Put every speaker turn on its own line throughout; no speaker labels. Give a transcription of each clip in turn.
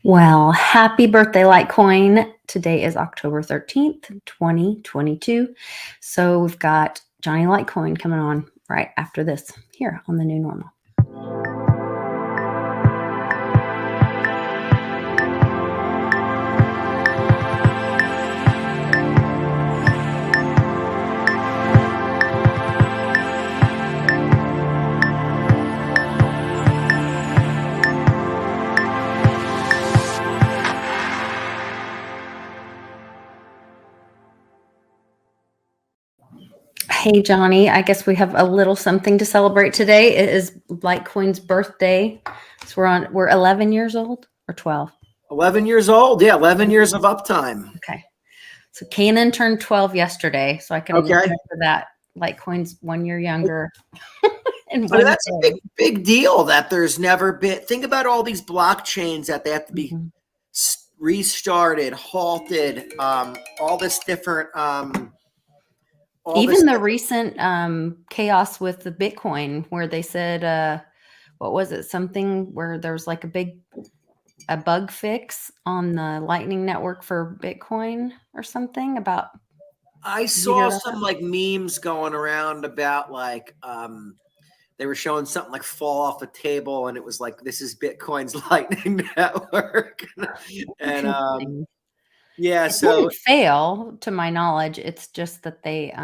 Well, happy birthday, Litecoin. Today is October 13th, 2022. So we've got Johnny Litecoin coming on right after this here on the new normal. Hey, Johnny, I guess we have a little something to celebrate today. It is Litecoin's birthday. So we're 11 years old or 12.
11 years old. Yeah, 11 years of uptime.
Okay. So Kanan turned 12 yesterday, so I can remember that. Litecoin's 1 year younger.
And that's a big deal that there's never been. Think about all these blockchains that they have to be restarted, halted, all this different.
Even the recent chaos with the Bitcoin, where they said, what was it? Something where there was like a bug fix on the Lightning Network for Bitcoin or something about.
I saw some like memes going around about like they were showing something like fall off a table, and it was like, this is Bitcoin's Lightning Network. And yeah,
it
so
didn't fail to my knowledge. It's just that they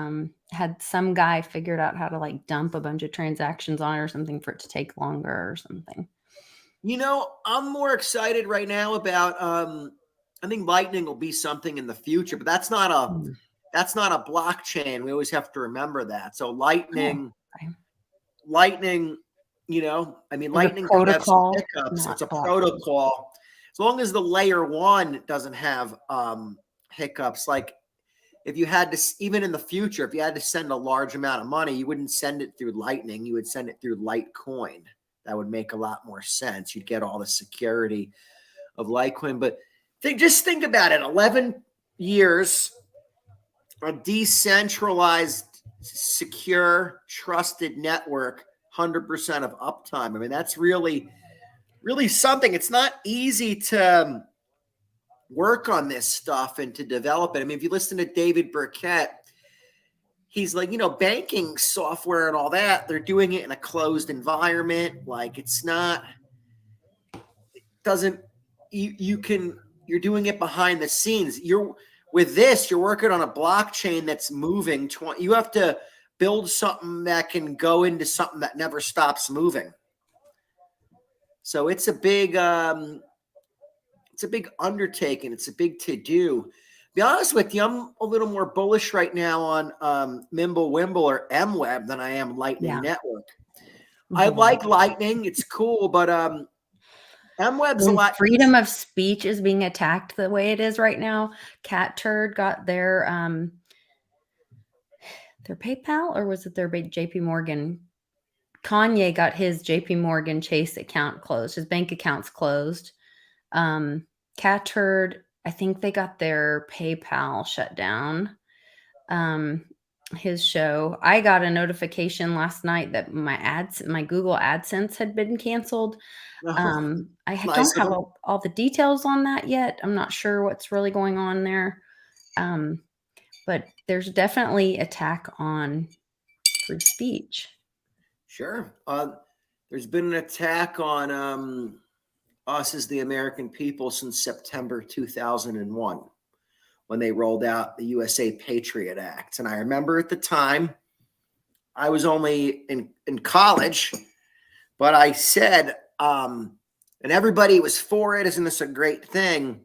had some guy figured out how to like dump a bunch of transactions on it or something for it to take longer or something.
You know, I'm more excited right now about I think Lightning will be something in the future, but that's not a blockchain. We always have to remember that. So Lightning, you know, I mean, Lightning could have some hiccups. It's a protocol. As long as the layer one doesn't have hiccups, like if you had to, even in the future, if you had to send a large amount of money, you wouldn't send it through Lightning. You would send it through Litecoin. That would make a lot more sense. You'd get all the security of Litecoin. But just think about it. 11 years, a decentralized, secure, trusted network, 100% of uptime. I mean, that's really something. It's not easy to work on this stuff and to develop it. I mean, if you listen to David Burkett, he's like, you know, banking software and all that, they're doing it in a closed environment. Like it's not, it doesn't, you're doing it behind the scenes. With this, you're working on a blockchain that's moving. You have to build something that can go into something that never stops moving. So it's a big undertaking. It's a big to-do. Be honest with you, I'm a little more bullish right now on Mimblewimble or MWeb than I am Lightning Network. I like Lightning. It's cool, but MWeb's a lot.
Freedom of speech is being attacked the way it is right now. Cat Turd got their PayPal, or was it their JP Morgan? Kanye got his JP Morgan Chase account closed. His bank account's closed. Cat Turd, I think they got their PayPal shut down. His show, I got a notification last night that my Google AdSense had been canceled. I don't have all the details on that yet. I'm not sure what's really going on there. But there's definitely attack on free speech.
Sure. There's been an attack on us as the American people since September 2001, when they rolled out the USA Patriot Act. And I remember at the time, I was only in college, but I said, and everybody was for it. Isn't this a great thing?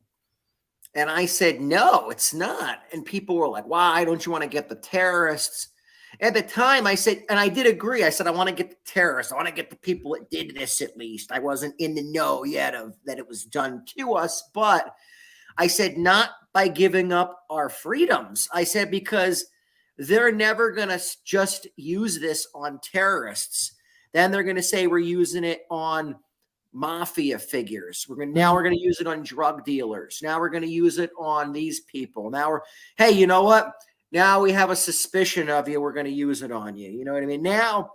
And I said, no, it's not. And people were like, why don't you want to get the terrorists? At the time, I said, and I did agree. I said, I want to get the terrorists. I want to get the people that did this at least. I wasn't in the know yet of that it was done to us. But I said, not by giving up our freedoms. I said, because they're never going to just use this on terrorists. Then they're going to say we're using it on mafia figures. Now we're going to use it on drug dealers. Now we're going to use it on these people. Now hey, you know what? Now we have a suspicion of you. We're going to use it on you. You know what I mean? Now,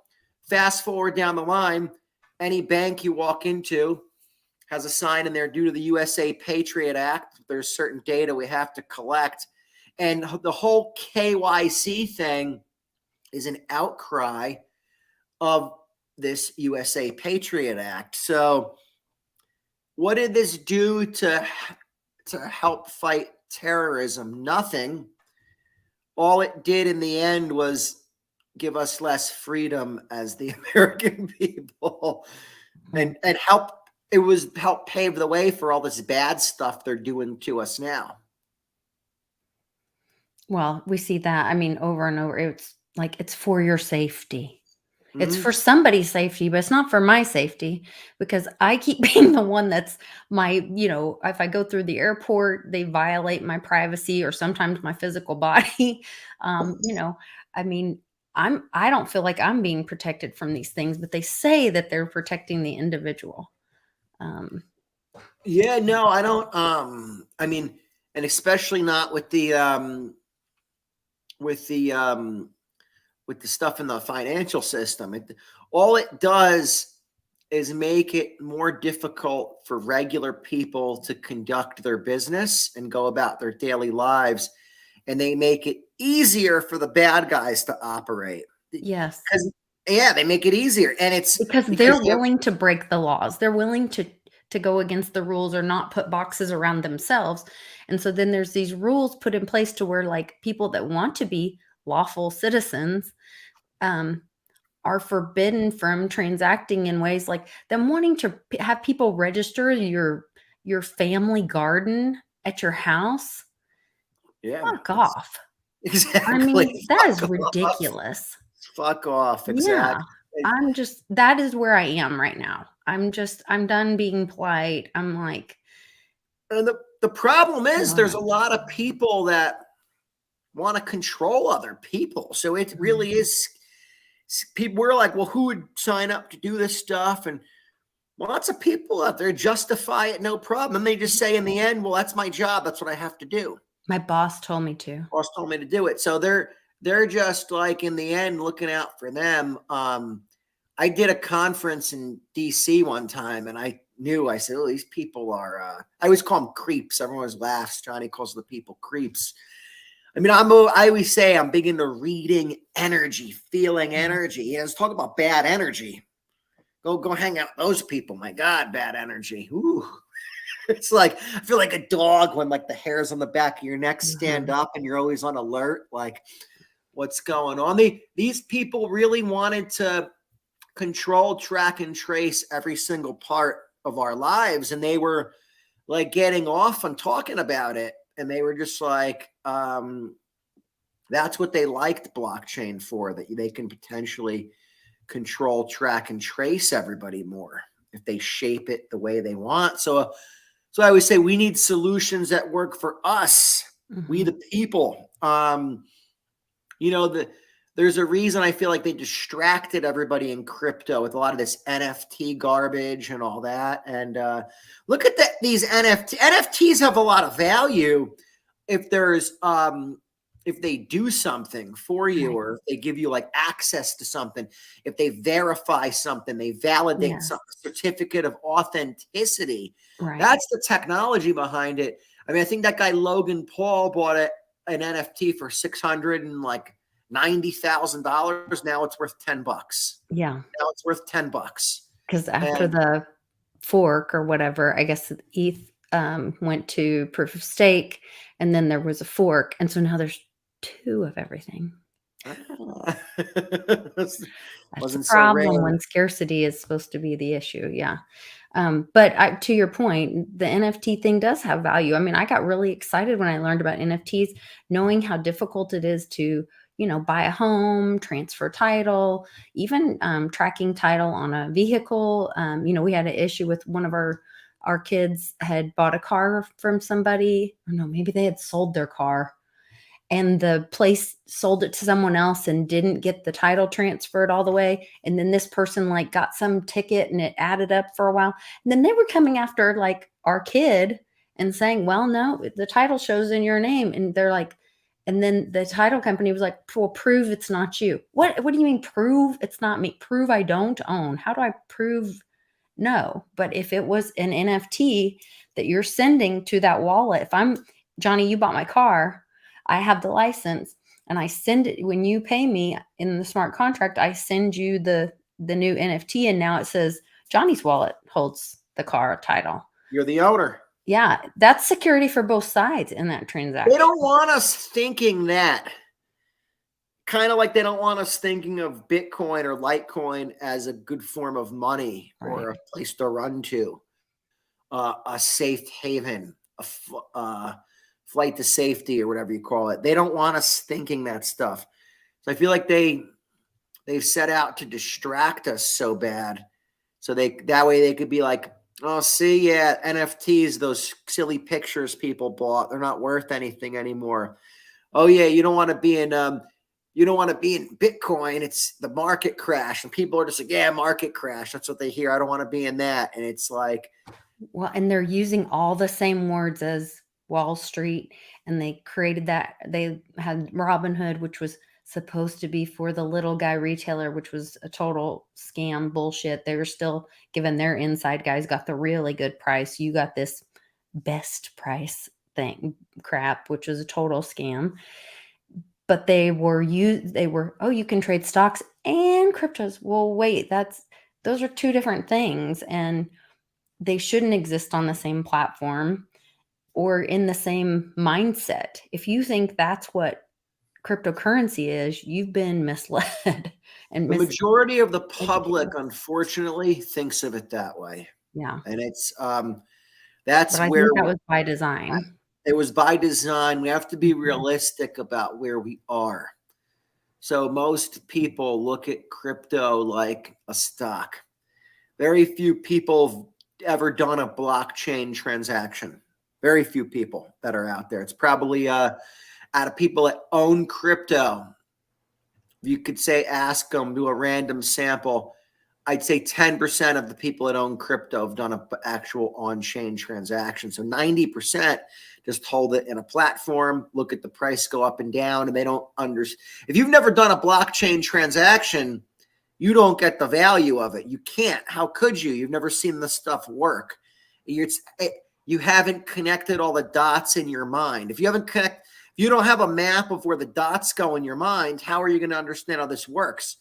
fast forward down the line, any bank you walk into, has a sign in there, due to the USA Patriot Act, there's certain data we have to collect. And the whole KYC thing is an outcry of this USA Patriot Act. So what did this do to help fight terrorism? Nothing. All it did in the end was give us less freedom as the American people, and help pave the way for all this bad stuff they're doing to us now.
Well, we see that, I mean, over and over. It's like, it's for your safety. It's for somebody's safety, but it's not for my safety, because I keep being the one that's if I go through the airport, they violate my privacy or sometimes my physical body. I mean, I don't feel like I'm being protected from these things, but they say that they're protecting the individual.
Yeah, no, I don't. I mean, and especially not with the with the stuff in the financial system. All it does is make it more difficult for regular people to conduct their business and go about their daily lives. And they make it easier for the bad guys to operate.
Yes.
Yeah, they make it easier. And it's
because they're willing to break the laws. They're willing to go against the rules or not put boxes around themselves. And so then there's these rules put in place to where, like, people that want to be lawful citizens are forbidden from transacting in ways like them wanting to have people register your family garden at your house.
Yeah.
Fuck off.
Exactly.
I mean, that is ridiculous.
Fuck off.
Yeah.
Exactly.
That is where I am right now. I'm done being polite. I'm like,
and the problem is there's a lot of people that want to control other people. So it really is, people were like, well, who would sign up to do this stuff? And lots of people out there justify it, no problem. And they just say in the end, well, that's my job. That's what I have to do.
My boss told me to.
Boss told me to do it. So they're just like, in the end, looking out for them. I did a conference in DC one time, and I said, oh, these people are, I always call them creeps. Everyone always laughs. Johnny calls the people creeps. I mean, I always say I'm big into reading energy, feeling energy. Let's talk about bad energy. Go hang out with those people. My God, bad energy. Ooh. It's like, I feel like a dog when, like, the hairs on the back of your neck stand up and you're always on alert. Like, what's going on? These people really wanted to control, track, and trace every single part of our lives. And they were like getting off on talking about it. And they were just like, that's what they liked blockchain for, that they can potentially control, track, and trace everybody more if they shape it the way they want. So I always say we need solutions that work for us, we the people. There's a reason I feel like they distracted everybody in crypto with a lot of this NFT garbage and all that. And look at that; these NFTs have a lot of value if there's if they do something for you, or if they give you like access to something, if they verify something, they validate some certificate of authenticity.
Right.
That's the technology behind it. I mean, I think that guy Logan Paul bought an NFT for $690,000. Now it's worth $10.
Yeah.
Now it's worth $10.
Because after the fork or whatever, I guess ETH went to proof of stake, and then there was a fork, and so now there's 2 of everything. That's the problem when scarcity is supposed to be the issue. Yeah. But to your point, the NFT thing does have value. I mean, I got really excited when I learned about NFTs, knowing how difficult it is to, buy a home, transfer title, even tracking title on a vehicle. We had an issue with one of our kids had bought a car from somebody. Or no, maybe they had sold their car, and the place sold it to someone else and didn't get the title transferred all the way. And then this person like got some ticket and it added up for a while. And then they were coming after like our kid and saying, well, no, the title shows in your name. And they're like, and then the title company was like, well, prove it's not you. What do you mean prove it's not me? Prove I don't own. How do I prove No. But if it was an NFT that you're sending to that wallet, if I'm Johnny, you bought my car, I have the license, and I send it when you pay me in the smart contract, I send you the new NFT, and now it says Johnny's wallet holds the car title.
You're the owner.
Yeah, that's security for both sides in that transaction.
They don't want us thinking that. Kind of like they don't want us thinking of Bitcoin or Litecoin as a good form of money or a place to run to, a safe haven, a flight to safety, or whatever you call it. They don't want us thinking that stuff. So I feel like they've set out to distract us so bad, so that way they could be like, oh, see, yeah, NFTs, those silly pictures people bought, they're not worth anything anymore. Oh yeah, you don't want to be in Bitcoin. It's the market crash. And people are just like, yeah, market crash. That's what they hear. I don't want to be in that. And it's like,
well, and they're using all the same words as Wall Street. And they created that. They had Robinhood, which was supposed to be for the little guy retailer, which was a total scam bullshit. They were still giving their inside guys got the really good price. You got this best price thing crap, which was a total scam. But they were, oh, you can trade stocks and cryptos. Well, wait, those are two different things, and they shouldn't exist on the same platform or in the same mindset. If you think that's what cryptocurrency is, you've been misled. And
the majority of the public, unfortunately, thinks of it that way.
Yeah.
And it's that's where
that was by design.
It was by design. We have to be realistic about where we are. So most people look at crypto like a stock. Very few people have ever done a blockchain transaction. Very few people that are out there. It's probably out of people that own crypto. You could say, ask them, do a random sample. I'd say 10% of the people that own crypto have done an actual on-chain transaction. So 90% just hold it in a platform, look at the price go up and down, and they don't understand. If you've never done a blockchain transaction, you don't get the value of it. You can't. How could you? You've never seen this stuff work. You haven't connected all the dots in your mind. If you don't have a map of where the dots go in your mind, how are you going to understand how this works?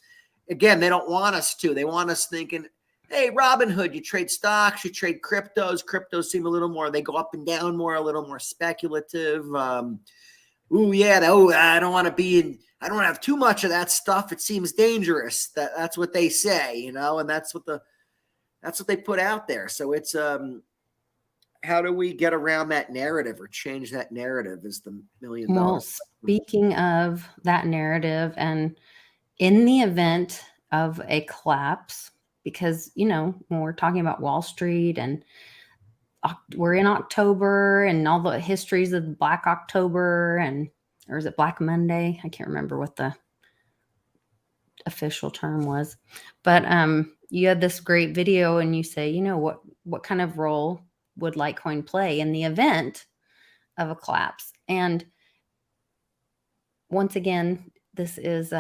Again, they don't want us to. They want us thinking, hey, Robinhood, you trade stocks, you trade cryptos. Cryptos seem a little more, they go up and down more, a little more speculative. I don't want to be in, I don't have too much of that stuff. It seems dangerous. That's what they say, and that's what they put out there. So it's, how do we get around that narrative or change that narrative is the $1 million.
Well, speaking of that narrative, and in the event of a collapse, because, when we're talking about Wall Street and we're in October and all the histories of Black October or is it Black Monday? I can't remember what the official term was, but you had this great video and you say, what kind of role would Litecoin play in the event of a collapse? And once again, this is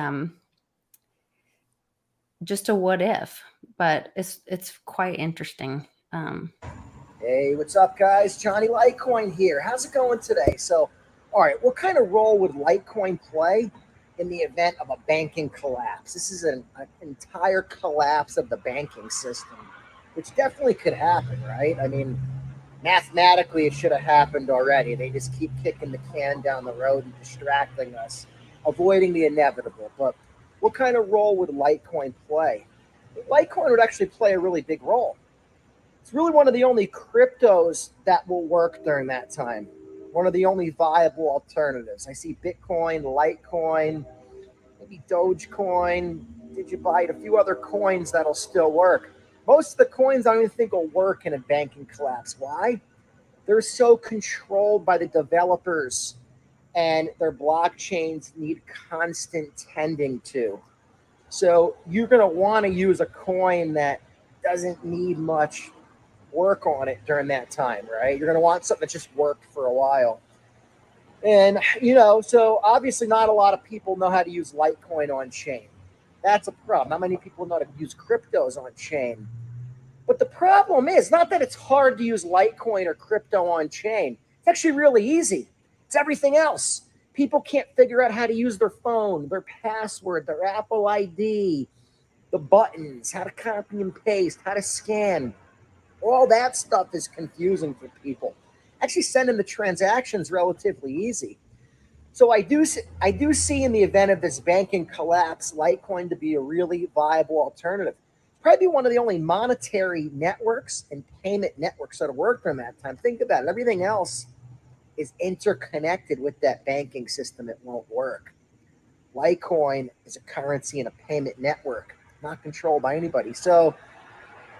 just a what if, but it's quite interesting.
Hey, what's up, guys? Johnny Litecoin here. How's it going today? So, all right, what kind of role would Litecoin play in the event of a banking collapse? This is an entire collapse of the banking system, which definitely could happen, right? I mean, mathematically, it should have happened already. They just keep kicking the can down the road and distracting us, avoiding the inevitable. But what kind of role would Litecoin play? Litecoin would actually play a really big role. It's really one of the only cryptos that will work during that time. One of the only viable alternatives. I see Bitcoin, Litecoin, maybe Dogecoin, Digibyte, a few other coins that'll still work. Most of the coins I don't even think will work in a banking collapse. Why? They're so controlled by the developers, and their blockchains need constant tending to. So you're going to want to use a coin that doesn't need much work on it during that time, right? You're going to want something that just worked for a while. And, so obviously not a lot of people know how to use Litecoin on chain. That's a problem. Not many people know how to use cryptos on chain. But the problem is not that it's hard to use Litecoin or crypto on chain. It's actually really easy. It's everything else. People can't figure out how to use their phone, their password, their Apple ID, the buttons, how to copy and paste, how to scan. All that stuff is confusing for people. Actually, sending the transactions relatively easy. So I do see in the event of this banking collapse, Litecoin to be a really viable alternative. Probably one of the only monetary networks and payment networks that worked during that time. Think about it. Everything else is interconnected with that banking system. It won't work. Litecoin is a currency and a payment network, not controlled by anybody. So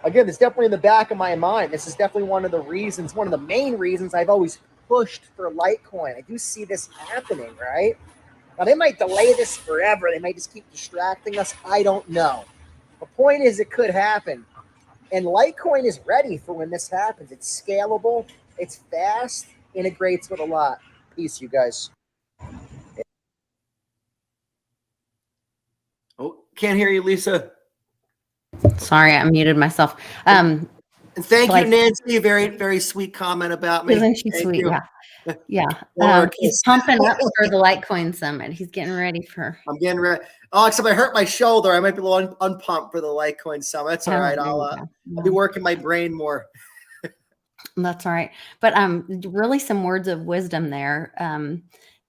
again, it's definitely in the back of my mind. This is definitely one of the reasons, one of the main reasons I've always pushed for Litecoin. I do see this happening, right? Now, they might delay this forever. They might just keep distracting us. I don't know. The point is, it could happen. And Litecoin is ready for when this happens. It's scalable, it's fast, integrates with a lot. Peace, you guys.
Oh, can't hear you, Lisa.
Sorry, I muted myself.
And thank you, Nancy. Very, very sweet comment about me.
Isn't she sweet?
You.
Yeah. Yeah. He's pumping up for the Litecoin Summit. He's getting ready for.
I'm getting ready. Oh, except I hurt my shoulder. I might be a little unpumped for the Litecoin Summit. That's all right. I'll be working my brain more.
That's all right. But really some words of wisdom there.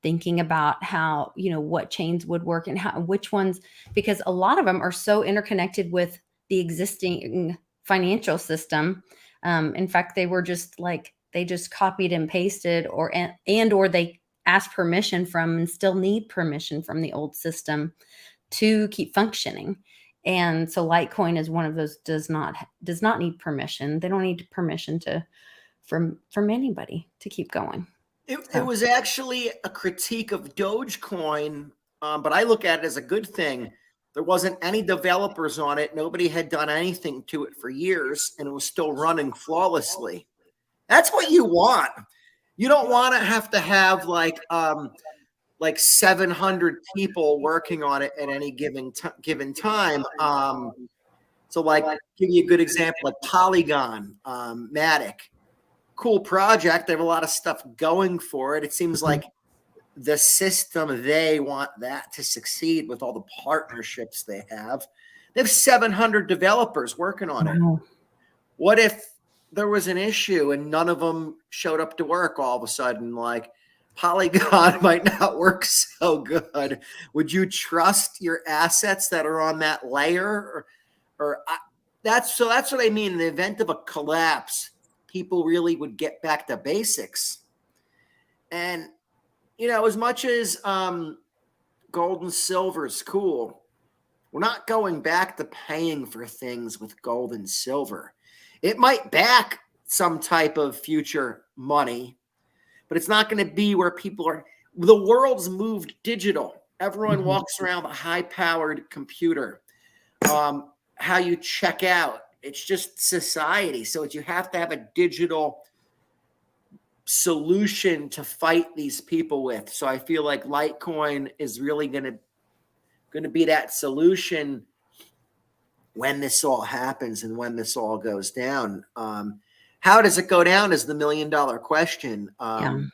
Thinking about how, what chains would work and which ones, because a lot of them are so interconnected with the existing financial system. In fact, they were just like, they just copied and pasted or they asked permission from and still need permission from the old system to keep functioning. And so Litecoin is one of those does not need permission. They don't need permission from anybody to keep going.
It was actually a critique of Dogecoin, but I look at it as a good thing. There wasn't any developers on it. Nobody had done anything to it for years, and it was still running flawlessly. That's what you want. You don't want to have like 700 people working on it at any given time. So like, give you a good example, like Polygon, Matic. Cool project. They have a lot of stuff going for it. It seems like the system, they want that to succeed with all the partnerships they have. They have 700 developers working on it. What if there was an issue and none of them showed up to work all of a sudden? Like, Polygon might not work so good. Would you trust your assets that are on that layer? That's what I mean. In the event of a collapse, people really would get back to basics. And, as much as gold and silver is cool, we're not going back to paying for things with gold and silver. It might back some type of future money, but it's not going to be where people are. The world's moved digital. Everyone walks around with a high-powered computer. How you check out. It's just society. So you have to have a digital solution to fight these people with. So I feel like Litecoin is really going to be that solution when this all happens and when this all goes down. How does it go down is the $1 million question. I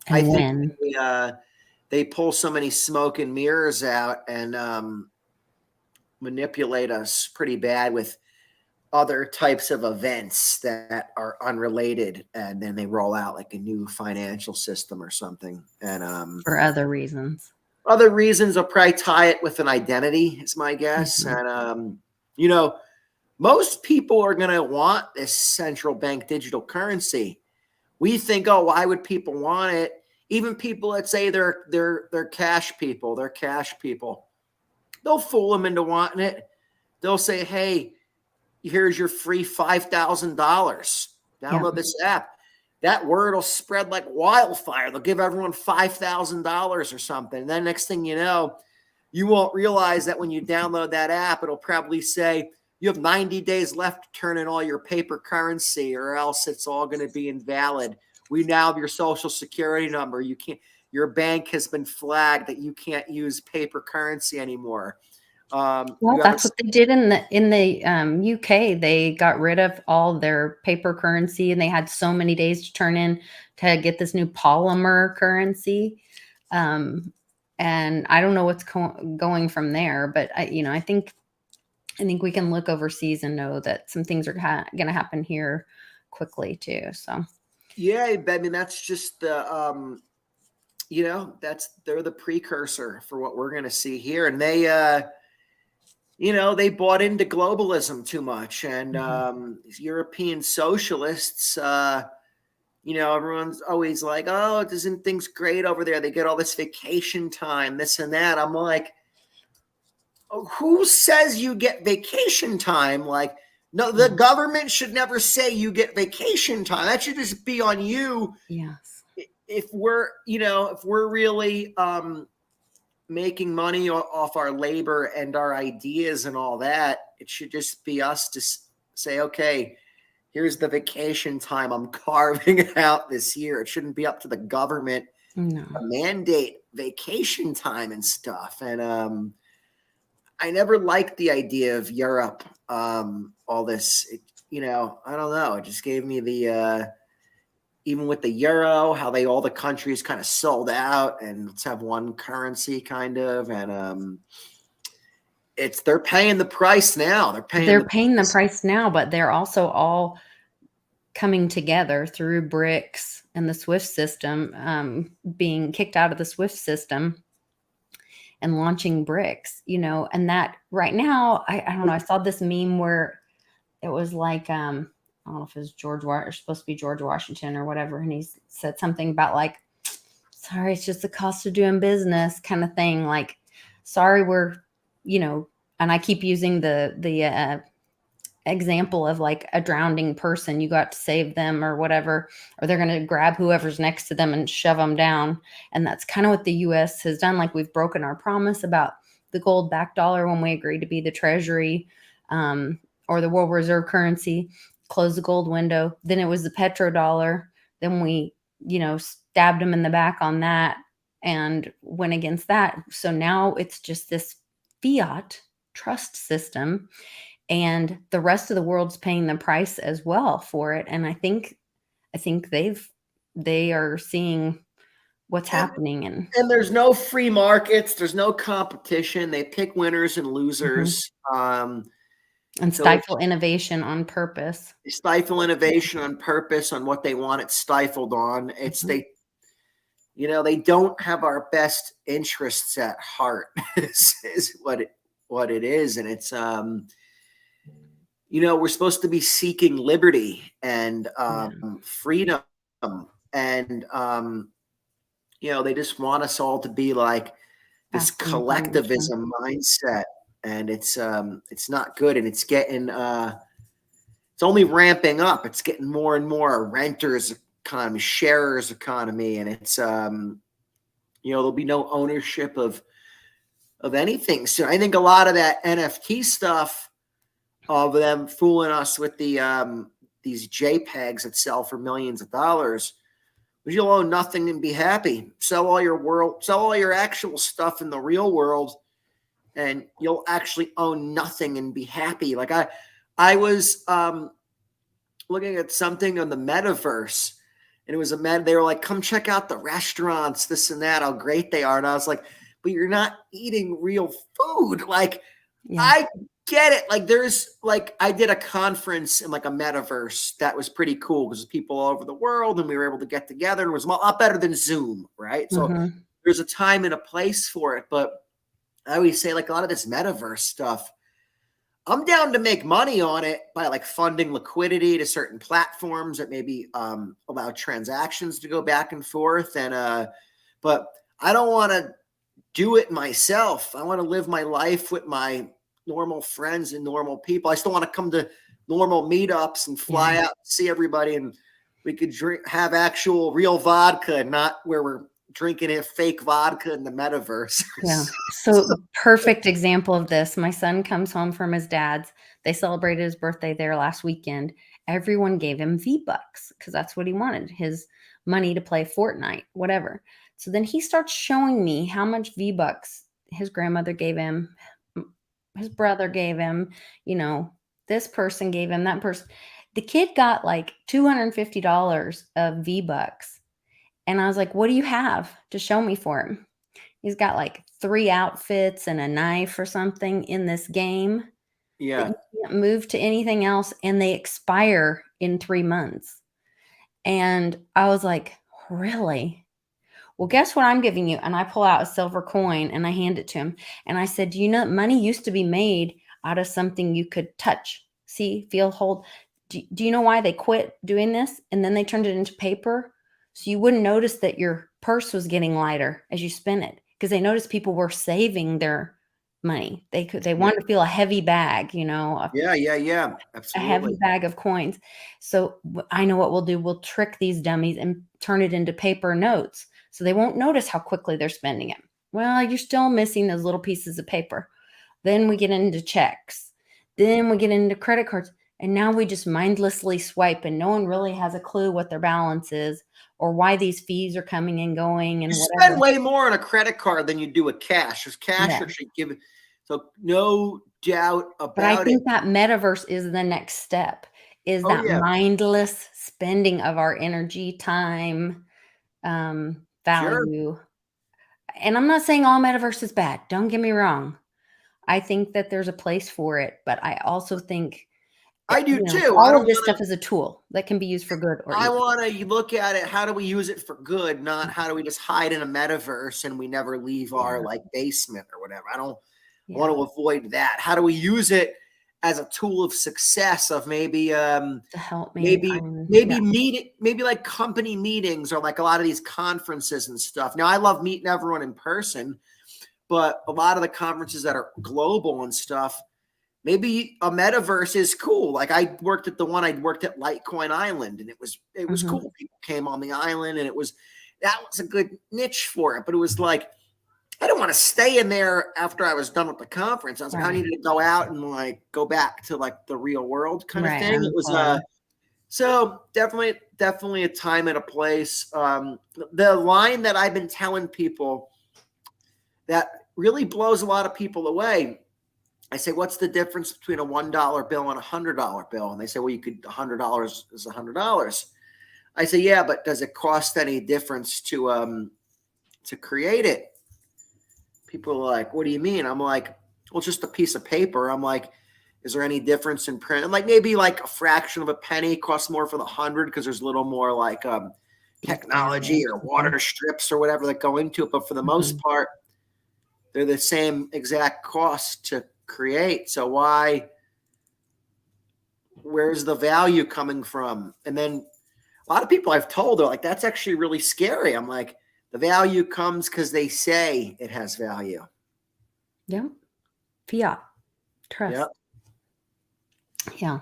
think they pull so many smoke and mirrors out and manipulate us pretty bad with other types of events that are unrelated, and then they roll out like a new financial system or something. And
for other reasons
will probably tie it with an identity, is my guess. And most people are going to want this central bank digital currency. We think, oh, why would people want it? Even people that say they're cash people, they'll fool them into wanting it. They'll say, hey, here's your free $5,000. Download this app. That word will spread like wildfire. They'll give everyone $5,000 or something. And then next thing you know, you won't realize that when you download that app, it'll probably say you have 90 days left to turn in all your paper currency, or else it's all going to be invalid. We now have your social security number. Your bank has been flagged that you can't use paper currency anymore.
Well, that's what they did in the UK. They got rid of all their paper currency, and they had so many days to turn in to get this new polymer currency. And I don't know what's going from there, but I think we can look overseas and know that some things are going to happen here quickly too. So
yeah, I mean that's just the they're the precursor for what we're going to see here, and they they bought into globalism too much, and European socialists. Everyone's always like, oh, isn't things great over there? They get all this vacation time, this and that. I'm like, who says you get vacation time? Like, no, the government should never say you get vacation time. That should just be on you.
Yes.
If we're really making money off our labor and our ideas and all that, it should just be us to say, okay, here's the vacation time I'm carving out this year. It shouldn't be up to the government to mandate vacation time and stuff. And I never liked the idea of Europe, all this, I don't know. It just gave me the, even with the euro, how all the countries kind of sold out and let's have one currency kind of. And they're paying the price now. They're paying the
price now, but they're also all coming together through BRICS and the SWIFT system, being kicked out of the SWIFT system and launching BRICS, and that right now, I don't know. I saw this meme where it was like, I don't know if it was supposed to be George Washington or whatever. And he said something about like, sorry, it's just the cost of doing business kind of thing. Like, sorry, we're, and I keep using the example of like a drowning person. You got to save them or whatever, or they're going to grab whoever's next to them and shove them down. And that's kind of what the US has done. Like, we've broken our promise about the gold backed dollar when we agreed to be the treasury, or the world reserve currency, close the gold window. Then it was the petrodollar. Then we, stabbed them in the back on that and went against that. So now it's just this fiat trust system, and the rest of the world's paying the price as well for it. And I think they are seeing what's happening.
And there's no free markets. There's no competition. They pick winners and losers.
And stifle innovation on purpose.
They stifle innovation on purpose on what they want it stifled on. It's they don't have our best interests at heart is what it is. And it's, we're supposed to be seeking liberty and freedom. And, they just want us all to be like this collectivism mindset. And it's not good. And it's getting, it's only ramping up. It's getting more and more a renters economy, sharers economy. And it's, there'll be no ownership of anything. So I think a lot of that NFT stuff of them fooling us with the, these JPEGs that sell for millions of dollars, but you'll own nothing and be happy. Sell all your actual stuff in the real world, and you'll actually own nothing and be happy. Like I was looking at something on the metaverse, and it was they were like, come check out the restaurants, this and that, how great they are. And I was like, but you're not eating real food. Like, I get it. Like I did a conference in like a metaverse that was pretty cool because people all over the world, and we were able to get together, and it was a lot better than Zoom. Right. So there's a time and a place for it. But I always say, like, a lot of this metaverse stuff, I'm down to make money on it by like funding liquidity to certain platforms that maybe allow transactions to go back and forth. And but I don't want to do it myself. I want to live my life with my normal friends and normal people. I still want to come to normal meetups and fly out and see everybody, and we could have actual real vodka, not where we're drinking a fake vodka in the metaverse.
Yeah. So perfect example of this. My son comes home from his dad's. They celebrated his birthday there last weekend. Everyone gave him V-Bucks because that's what he wanted, his money to play Fortnite, whatever. So then he starts showing me how much V-Bucks his grandmother gave him, his brother gave him, this person gave him, that person. The kid got like $250 of V-Bucks. And I was like, what do you have to show me for him? He's got like 3 outfits and a knife or something in this game that
Yeah.
you can't move to anything else, and they expire in 3 months. And I was like, really? Well, guess what I'm giving you? And I pull out a silver coin and I hand it to him. And I said, do you know money used to be made out of something you could touch, see, feel, hold? Do you know why they quit doing this? And then they turned it into paper. So you wouldn't notice that your purse was getting lighter as you spin it, because they noticed people were saving their money. They wanted to feel a heavy bag,
Yeah.
a
Absolutely.
heavy bag of coins. So I know what we'll do. We'll trick these dummies and turn it into paper notes, so they won't notice how quickly they're spending it. Well, you're still missing those little pieces of paper. Then we get into checks. Then we get into credit cards. And now we just mindlessly swipe, and no one really has a clue what their balance is or why these fees are coming and going and
You
whatever.
spend way more on a credit card than you do with cash. Because cash actually give it. So no doubt about it.
But I think that metaverse is the next step, is that mindless spending of our energy, time, value. Sure. And I'm not saying all metaverse is bad. Don't get me wrong. I think that there's a place for it, but I also think
I do too.
All of this stuff is a tool that can be used for good or
I
evil.
want to look at it. How do we use it for good? Not how do we just hide in a metaverse and we never leave our basement or whatever. I don't want to avoid that. How do we use it as a tool of success, of maybe
to help me,
maybe like company meetings or like a lot of these conferences and stuff. Now I love meeting everyone in person, but a lot of the conferences that are global and stuff, maybe a metaverse is cool. Like I worked at Litecoin Island, and it was cool. People came on the island, and that was a good niche for it. But it was like, I don't want to stay in there after I was done with the conference. I was like, I needed to go out and like go back to like the real world kind of thing. It was so definitely a time and a place. The line that I've been telling people that really blows a lot of people away. I say, what's the difference between a $1 bill and a $100 bill? And they say, well, $100 is $100. I say, yeah, but does it cost any difference to create it? People are like, what do you mean? I'm like, well, it's just a piece of paper. I'm like, is there any difference in print? I'm like, maybe like a fraction of a penny costs more for the 100 because there's a little more like technology or water strips or whatever that go into it. But for the most part, they're the same exact cost to create. So where's the value coming from? And then a lot of people I've told are like, that's actually really scary. I'm like, the value comes because they say it has value.
Yeah. Fiat. Trust.
Yep.
Yeah.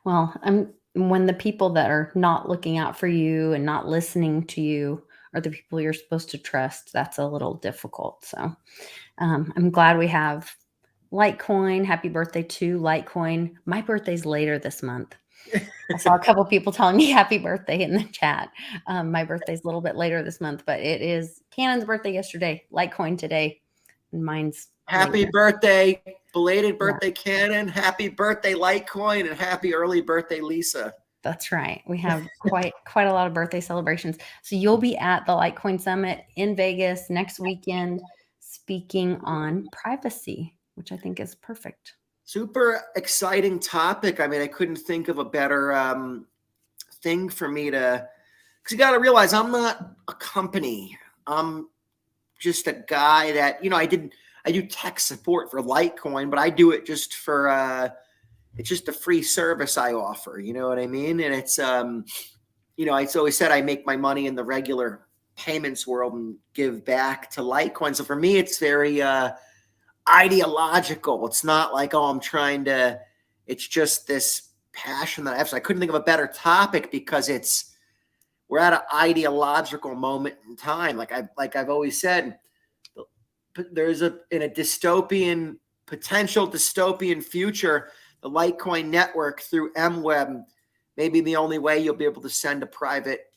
Well, when the people that are not looking out for you and not listening to you are the people you're supposed to trust, that's a little difficult. So I'm glad we have Litecoin. Happy birthday to Litecoin. My birthday's later this month. I saw a couple people telling me happy birthday in the chat. My birthday's a little bit later this month, but it is Cannon's birthday yesterday, Litecoin today, and mine's
happy birthday, belated birthday, Cannon. Happy birthday, Litecoin, and happy early birthday, Lisa.
That's right. We have quite a lot of birthday celebrations. So you'll be at the Litecoin Summit in Vegas next weekend, speaking on privacy, which I think is perfect.
Super exciting topic. I mean, I couldn't think of a better thing for me to, because you got to realize I'm not a company. I'm just a guy that, I do tech support for Litecoin, but I do it just for, it's just a free service I offer. You know what I mean? And it's, it's always said I make my money in the regular payments world and give back to Litecoin. So for me, it's very, ideological. It's not like, it's just this passion that I have. So I couldn't think of a better topic because we're at an ideological moment in time. Like I've always said, there's in a potential dystopian future, the Litecoin network through MWeb may be the only way you'll be able to send a private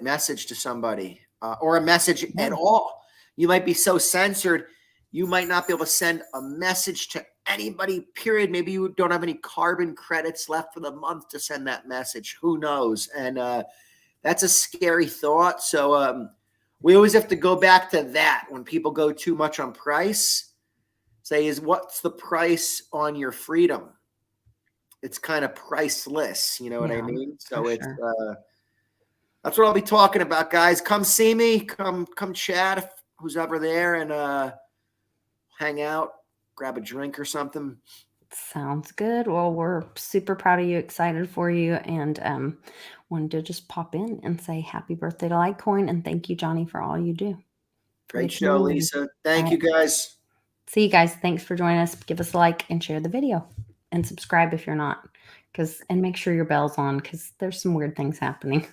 message to somebody or a message at all. You might be so censored, You might not be able to send a message to anybody, period. Maybe you don't have any carbon credits left for the month to send that message. Who knows? And that's a scary thought. So we always have to go back to that when people go too much on price. Say, what's the price on your freedom? It's kind of priceless. You know what I mean? So it's that's what I'll be talking about, guys. Come see me. Come chat, who's ever there, and hang out, grab a drink or something.
Sounds good. Well, we're super proud of you, excited for you, and wanted to just pop in and say happy birthday to Litecoin, and thank you, Johnny, for all you do.
Great show, Lisa. Thank you, guys.
See you guys. Thanks for joining us. Give us a like and share the video, and subscribe if you're not, and make sure your bell's on, because there's some weird things happening.